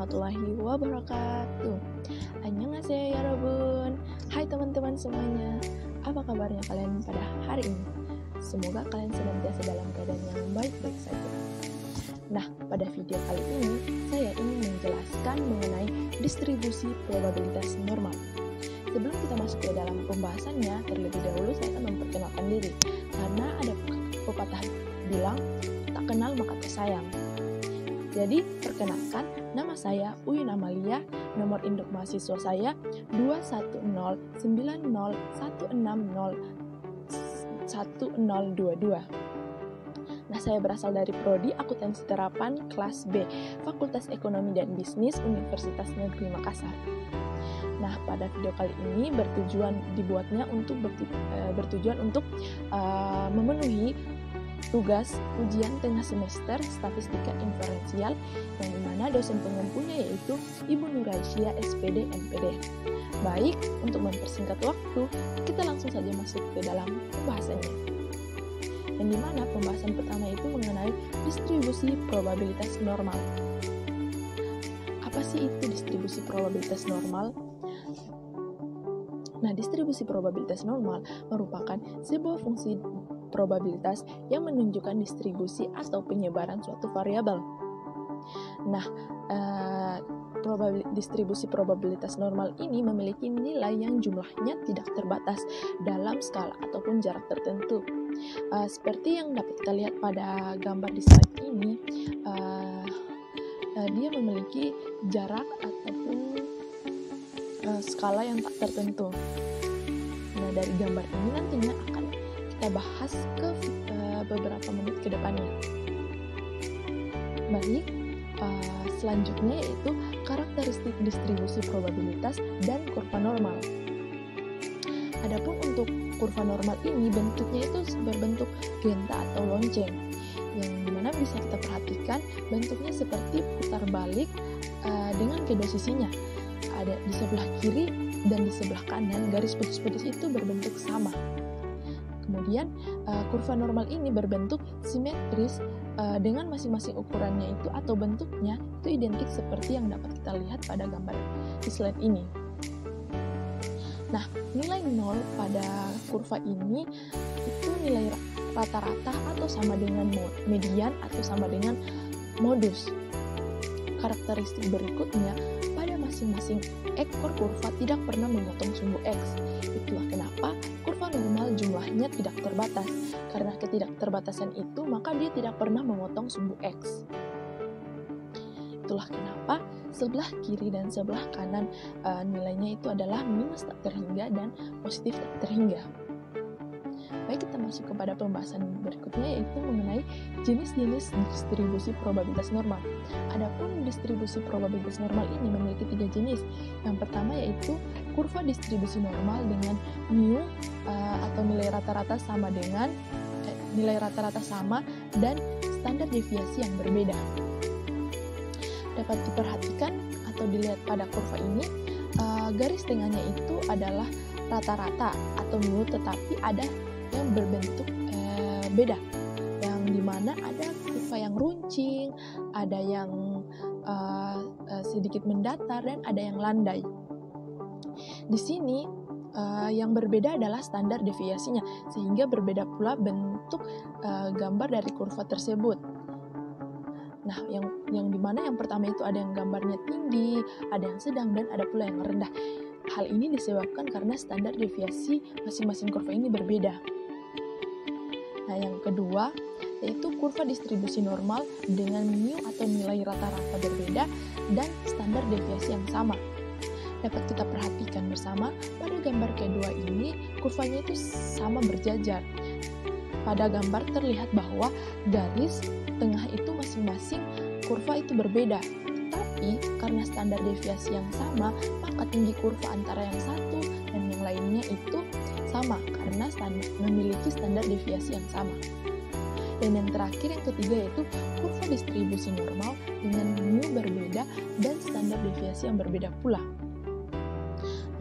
warahmatullahi wabarakatuh. Annyeonghaseyo 여러분. Hai teman-teman semuanya. Apa kabarnya kalian pada hari ini? Semoga kalian senantiasa dalam keadaan yang baik-baik saja. Nah, pada video kali ini saya ingin menjelaskan mengenai distribusi probabilitas normal. Sebelum kita masuk ke dalam pembahasannya, terlebih dahulu saya akan memperkenalkan diri. Karena ada pepatah bilang, tak kenal maka tak sayang. Jadi, perkenalkan, nama saya Uyun Amalia, nomor induk mahasiswa saya 2109016016022. Nah, saya berasal dari Prodi Akuntansi Terapan kelas B, Fakultas Ekonomi dan Bisnis Universitas Negeri Makassar. Nah, pada video kali ini dibuatnya untuk memenuhi tugas ujian tengah semester statistika inferensial yang dimana dosen pengempunya yaitu Ibu Nuraisyah SPD MPD. Baik, untuk mempersingkat waktu, kita langsung saja masuk ke dalam pembahasannya. Yang dimana pembahasan pertama itu mengenai distribusi probabilitas normal. Apa sih itu distribusi probabilitas normal? Nah, distribusi probabilitas normal merupakan sebuah fungsi probabilitas yang menunjukkan distribusi atau penyebaran suatu variabel. Nah, distribusi probabilitas normal ini memiliki nilai yang jumlahnya tidak terbatas dalam skala ataupun jarak tertentu. Seperti yang dapat kita lihat pada gambar di slide ini, dia memiliki jarak ataupun skala yang tak tertentu. Nah, dari gambar ini nantinya akan kita bahas ke beberapa menit ke depannya. Baik, selanjutnya yaitu karakteristik distribusi probabilitas dan kurva normal. Adapun untuk kurva normal ini bentuknya itu berbentuk genta atau lonceng, yang dimana bisa kita perhatikan bentuknya seperti putar balik dengan kedua sisinya. Ada di sebelah kiri dan di sebelah kanan garis putus-putus itu berbentuk sama. Kemudian kurva normal ini berbentuk simetris dengan masing-masing ukurannya itu atau bentuknya itu identik seperti yang dapat kita lihat pada gambar di slide ini. Nah, nilai 0 pada kurva ini itu nilai rata-rata atau sama dengan median atau sama dengan modus. Karakteristik berikutnya, pada masing-masing ekor kurva tidak pernah memotong sumbu X. Itulah kenapa kurva normal jumlahnya tidak terbatas. Karena ketidakterbatasan itu, maka dia tidak pernah memotong sumbu X. Itulah kenapa sebelah kiri dan sebelah kanan nilainya itu adalah minus tak terhingga dan positif tak terhingga. Baik, kita masuk kepada pembahasan berikutnya yaitu mengenai jenis-jenis distribusi probabilitas normal. Adapun distribusi probabilitas normal ini memiliki 3 jenis. Yang pertama yaitu kurva distribusi normal dengan mu atau nilai rata-rata sama dan standar deviasi yang berbeda. Dapat diperhatikan atau dilihat pada kurva ini, garis tengahnya itu adalah rata-rata atau mu, tetapi ada yang berbentuk beda, yang dimana ada kurva yang runcing, ada yang sedikit mendatar, dan ada yang landai. Di sini yang berbeda adalah standar deviasinya, sehingga berbeda pula bentuk gambar dari kurva tersebut. Nah, yang dimana yang pertama itu ada yang gambarnya tinggi, ada yang sedang, dan ada pula yang rendah. Hal ini disebabkan karena standar deviasi masing-masing kurva ini berbeda. Nah, yang kedua yaitu kurva distribusi normal dengan mu atau nilai rata-rata berbeda dan standar deviasi yang sama. Dapat kita perhatikan bersama pada gambar kedua ini, kurvanya itu sama berjajar. Pada gambar terlihat bahwa garis tengah itu masing-masing kurva itu berbeda. Tapi karena standar deviasi yang sama, maka tinggi kurva antara yang satu dan yang lainnya itu sama karena memiliki standar deviasi yang sama. Dan yang terakhir, yang ketiga yaitu kurva distribusi normal dengan mu berbeda dan standar deviasi yang berbeda pula.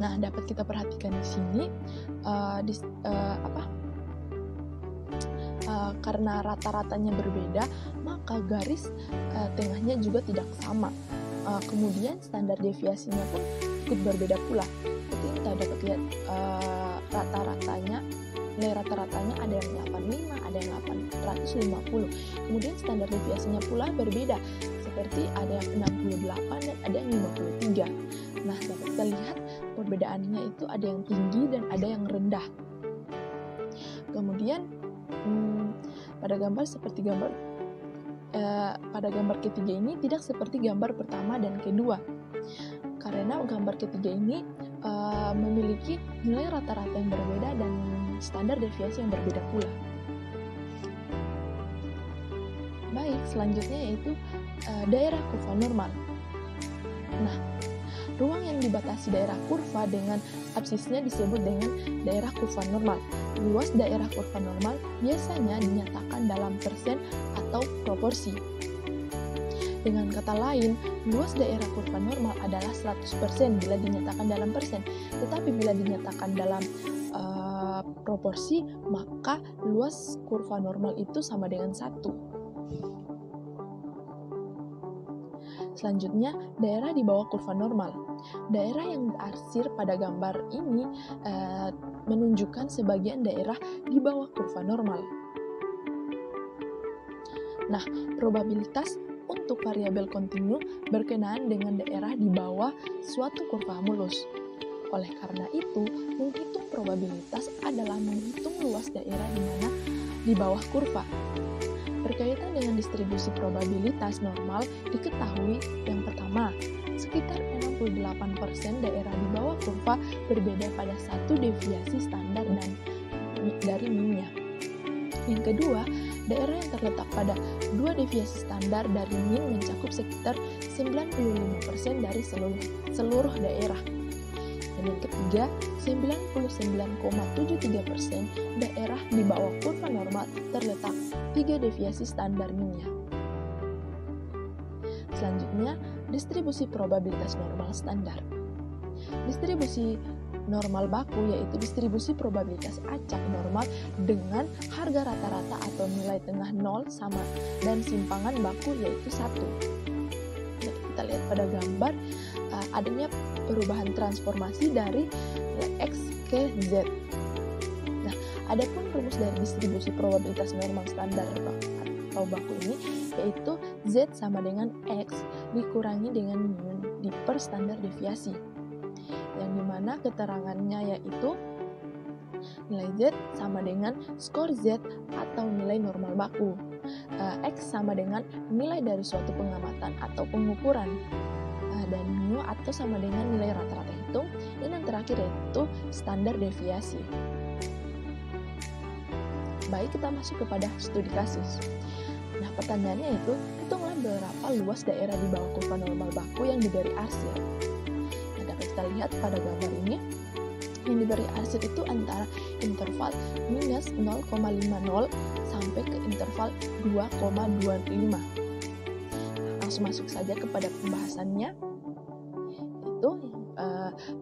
Nah, dapat kita perhatikan di sini karena rata-ratanya berbeda, maka garis tengahnya juga tidak sama. Kemudian standar deviasinya pun ikut berbeda pula. Jadi kita dapat lihat nilai rata-ratanya ada yang 85, ada yang 850. Kemudian standar deviasinya pula berbeda, seperti ada yang 68 dan ada yang 53. Nah, dapat kita lihat perbedaannya itu ada yang tinggi dan ada yang rendah. Kemudian pada gambar ketiga ini tidak seperti gambar pertama dan kedua, karena gambar ketiga ini memiliki nilai rata-rata yang berbeda dan standar deviasi yang berbeda pula. Baik, selanjutnya yaitu daerah kurva normal. Nah, ruang yang dibatasi daerah kurva dengan absisnya disebut dengan daerah kurva normal. Luas daerah kurva normal biasanya dinyatakan dalam persen atau proporsi. Dengan kata lain, luas daerah kurva normal adalah 100% bila dinyatakan dalam persen, tetapi bila dinyatakan dalam proporsi, maka luas kurva normal itu sama dengan 1. Selanjutnya, daerah di bawah kurva normal. Daerah yang diarsir pada gambar ini menunjukkan sebagian daerah di bawah kurva normal. Nah, probabilitas untuk variabel kontinu berkenaan dengan daerah di bawah suatu kurva mulus. Oleh karena itu, menghitung probabilitas adalah menghitung luas daerah di mana di bawah kurva. Berkaitan dengan distribusi probabilitas normal, diketahui yang pertama, sekitar 68% daerah di bawah kurva berbeda pada satu deviasi standar dan dari minnya. Yang kedua, daerah yang terletak pada dua deviasi standar dari min mencakup sekitar 95% dari seluruh daerah. Dan yang ketiga, 99,73% daerah di bawah kurva normal terletak 3 deviasi standar minnya. Selanjutnya, distribusi probabilitas normal standar. Distribusi normal baku yaitu distribusi probabilitas acak normal dengan harga rata-rata atau nilai tengah 0 sama dan simpangan baku yaitu 1. Nah, kita lihat pada gambar adanya perubahan transformasi dari X ke Z. Nah, adapun rumus dari distribusi probabilitas normal standar atau baku ini yaitu Z sama dengan X dikurangi dengan min di per standar deviasi, yang dimana keterangannya yaitu nilai Z sama dengan skor Z atau nilai normal baku, X sama dengan nilai dari suatu pengamatan atau pengukuran, dan mu atau sama dengan nilai rata-rata hitung, dan yang terakhir yaitu standar deviasi. Baik, kita masuk kepada studi kasus. Nah, pertanyaannya itu, hitunglah berapa luas daerah di bawah kurva normal baku yang diberi arsir. Nah, dapat kita lihat pada gambar ini, yang diberi arsir itu antara interval minus 0,50 sampai ke interval 2,25. Langsung masuk saja kepada pembahasannya. Itu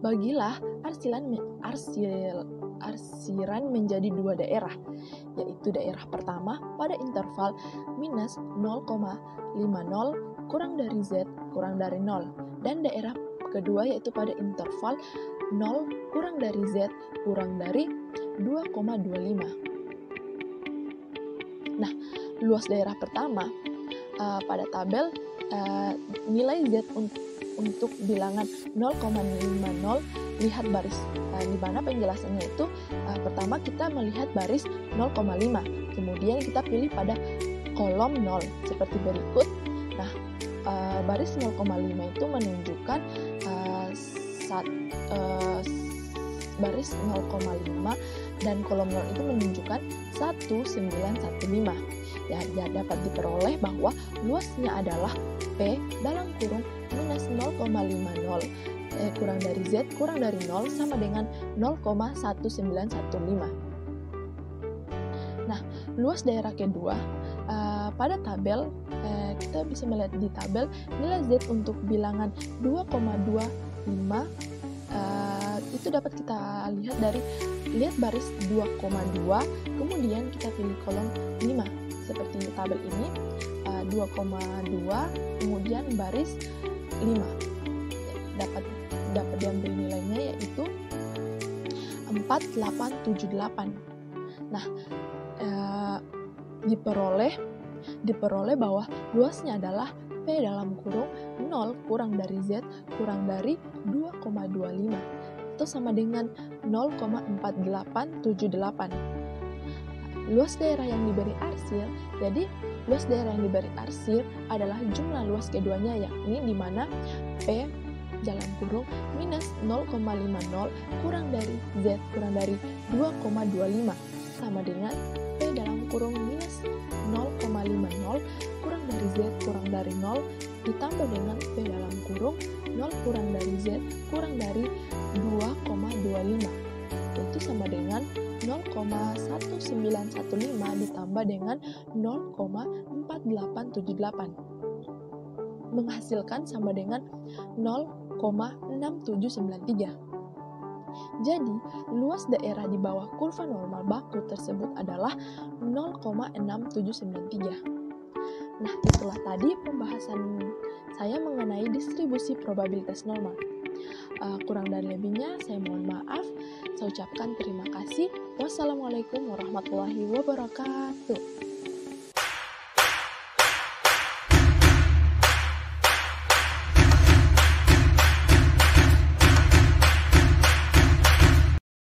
bagilah arsiran menjadi dua daerah, yaitu daerah pertama pada interval minus 0,50 kurang dari Z kurang dari 0, dan daerah kedua yaitu pada interval 0 kurang dari Z kurang dari 2,25. Nah, luas daerah pertama pada tabel nilai Z untuk bilangan 0,50, lihat baris di mana penjelasannya itu pertama kita melihat baris 0,5, kemudian kita pilih pada kolom 0 seperti berikut. Nah, baris 0,5 itu menunjukkan baris 0,5 dan kolom 0 itu menunjukkan 1915. Ya, dapat diperoleh bahwa luasnya adalah P dalam kurung minus 0,50 kurang dari Z kurang dari 0 sama dengan 0,1915. Nah, luas daerah kedua pada tabel kita bisa melihat di tabel nilai Z untuk bilangan 2,25 itu dapat kita lihat dari baris 2,2, kemudian kita pilih kolom 5 seperti tabel ini, 2,2, kemudian baris Dapat diambil nilainya yaitu 4878. Nah, diperoleh bahwa luasnya adalah P dalam kurung 0 kurang dari Z kurang dari 2,25. Itu sama dengan 0,4878. Luas daerah yang diberi arsir, jadi luas daerah yang diberi arsir adalah jumlah luas keduanya, yakni di mana P dalam kurung minus 0,50 kurang dari Z kurang dari 2,25 sama dengan P dalam kurung minus 0,50 kurang dari Z kurang dari 0 ditambah dengan P dalam kurung 0 kurang dari Z kurang dari 2,25, itu sama dengan 0,1915 ditambah dengan 0,4878 menghasilkan sama dengan 0,6793. Jadi, luas daerah di bawah kurva normal baku tersebut adalah 0,6793. Nah, itulah tadi pembahasan saya mengenai distribusi probabilitas normal. Kurang dan lebihnya saya mohon maaf. Saya ucapkan terima kasih. Wassalamualaikum warahmatullahi wabarakatuh.